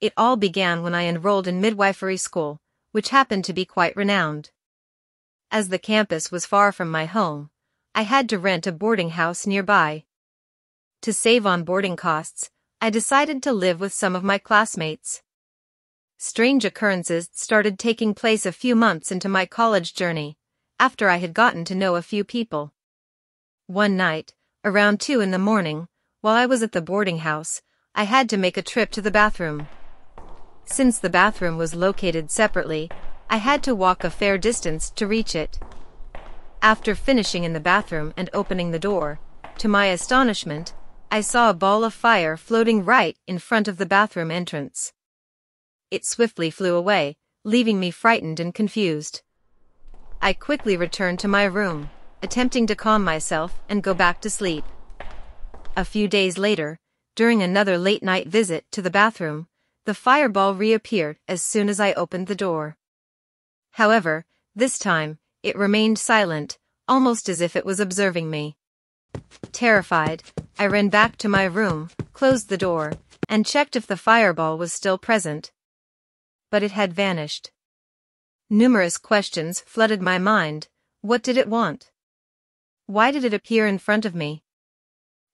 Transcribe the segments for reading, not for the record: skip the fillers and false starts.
It all began when I enrolled in midwifery school, which happened to be quite renowned. As the campus was far from my home, I had to rent a boarding house nearby. To save on boarding costs, I decided to live with some of my classmates. Strange occurrences started taking place a few months into my college journey, after I had gotten to know a few people. One night, around 2 in the morning, while I was at the boarding house, I had to make a trip to the bathroom. Since the bathroom was located separately, I had to walk a fair distance to reach it. After finishing in the bathroom and opening the door, to my astonishment, I saw a ball of fire floating right in front of the bathroom entrance. It swiftly flew away, leaving me frightened and confused. I quickly returned to my room, attempting to calm myself and go back to sleep. A few days later, during another late-night visit to the bathroom, the fireball reappeared as soon as I opened the door. However, this time, it remained silent, almost as if it was observing me. Terrified, I ran back to my room, closed the door, and checked if the fireball was still present. But it had vanished. Numerous questions flooded my mind. What did it want? Why did it appear in front of me?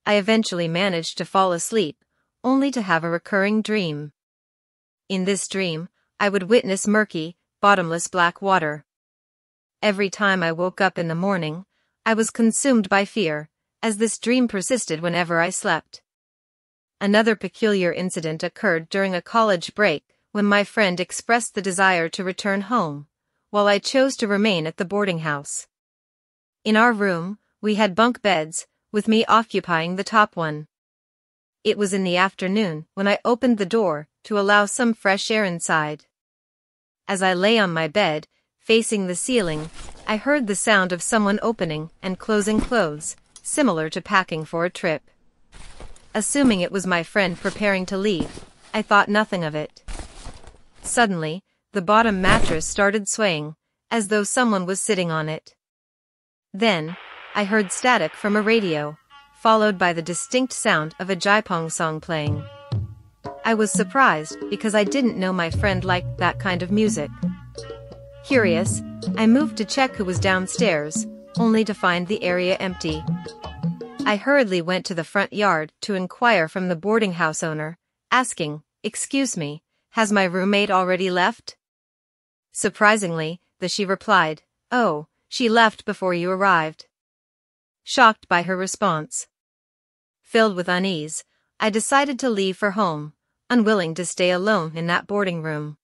I eventually managed to fall asleep, only to have a recurring dream. In this dream, I would witness murky, bottomless black water. Every time I woke up in the morning, I was consumed by fear, as this dream persisted whenever I slept. Another peculiar incident occurred during a college break, when my friend expressed the desire to return home, while I chose to remain at the boarding house. In our room, we had bunk beds, with me occupying the top one. It was in the afternoon when I opened the door to allow some fresh air inside. As I lay on my bed, facing the ceiling, I heard the sound of someone opening and closing clothes, similar to packing for a trip. Assuming it was my friend preparing to leave, I thought nothing of it. Suddenly, the bottom mattress started swaying, as though someone was sitting on it. Then, I heard static from a radio, followed by the distinct sound of a Jaipong song playing. I was surprised because I didn't know my friend liked that kind of music. Curious, I moved to check who was downstairs, only to find the area empty. I hurriedly went to the front yard to inquire from the boarding house owner, asking, "Excuse me, has my roommate already left?" Surprisingly, she replied, "Oh, she left before you arrived." Shocked by her response. Filled with unease, I decided to leave for home, unwilling to stay alone in that boarding room.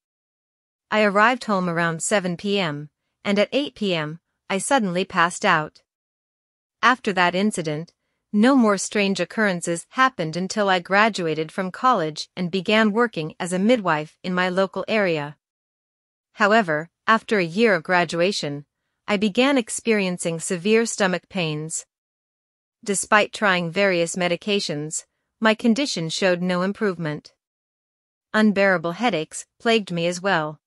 I arrived home around 7 p.m., and at 8 p.m., I suddenly passed out. After that incident, no more strange occurrences happened until I graduated from college and began working as a midwife in my local area. However, after a year of graduation, I began experiencing severe stomach pains. Despite trying various medications, my condition showed no improvement. Unbearable headaches plagued me as well.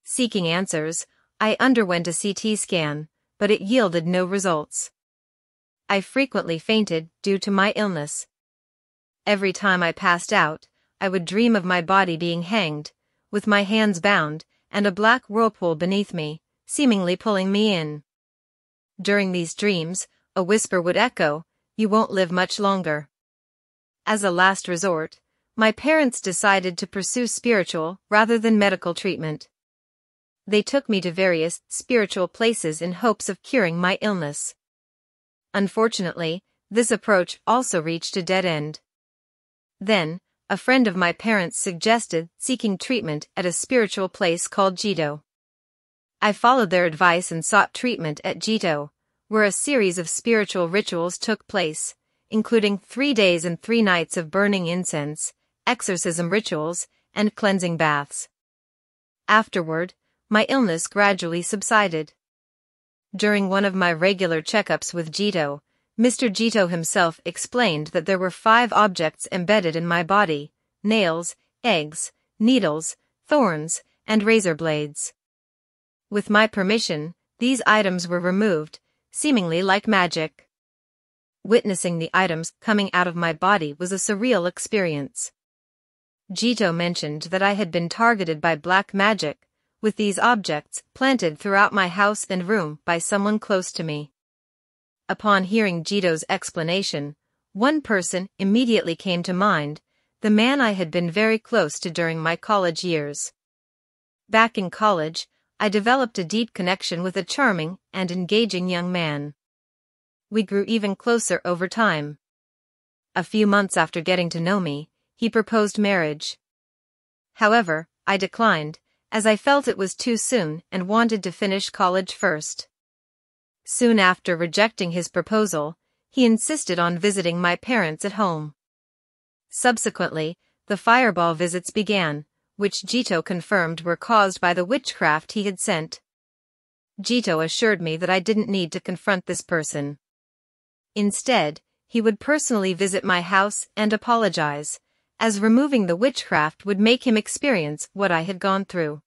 Seeking answers, I underwent a CT scan, but it yielded no results. I frequently fainted due to my illness. Every time I passed out, I would dream of my body being hanged, with my hands bound, and a black whirlpool beneath me, seemingly pulling me in. During these dreams, a whisper would echo, "You won't live much longer." As a last resort, my parents decided to pursue spiritual rather than medical treatment. They took me to various spiritual places in hopes of curing my illness. Unfortunately, this approach also reached a dead end. Then, a friend of my parents suggested seeking treatment at a spiritual place called Jito. I followed their advice and sought treatment at Jito, where a series of spiritual rituals took place, including 3 days and 3 nights of burning incense, exorcism rituals, and cleansing baths. Afterward, my illness gradually subsided. During one of my regular checkups with Jito, Mr. Jito himself explained that there were 5 objects embedded in my body: nails, eggs, needles, thorns, and razor blades. With my permission, these items were removed, seemingly like magic. Witnessing the items coming out of my body was a surreal experience. Jito mentioned that I had been targeted by black magic, with these objects planted throughout my house and room by someone close to me. Upon hearing Jito's explanation, one person immediately came to mind, the man I had been very close to during my college years. Back in college, I developed a deep connection with a charming and engaging young man. We grew even closer over time. A few months after getting to know me, he proposed marriage. However, I declined, as I felt it was too soon and wanted to finish college first. Soon after rejecting his proposal, he insisted on visiting my parents at home. Subsequently, the fireball visits began, which Jito confirmed were caused by the witchcraft he had sent. Jito assured me that I didn't need to confront this person. Instead, he would personally visit my house and apologize, as removing the witchcraft would make him experience what I had gone through.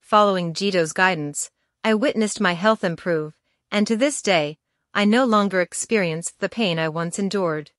Following Jito's guidance, I witnessed my health improve, and to this day, I no longer experience the pain I once endured.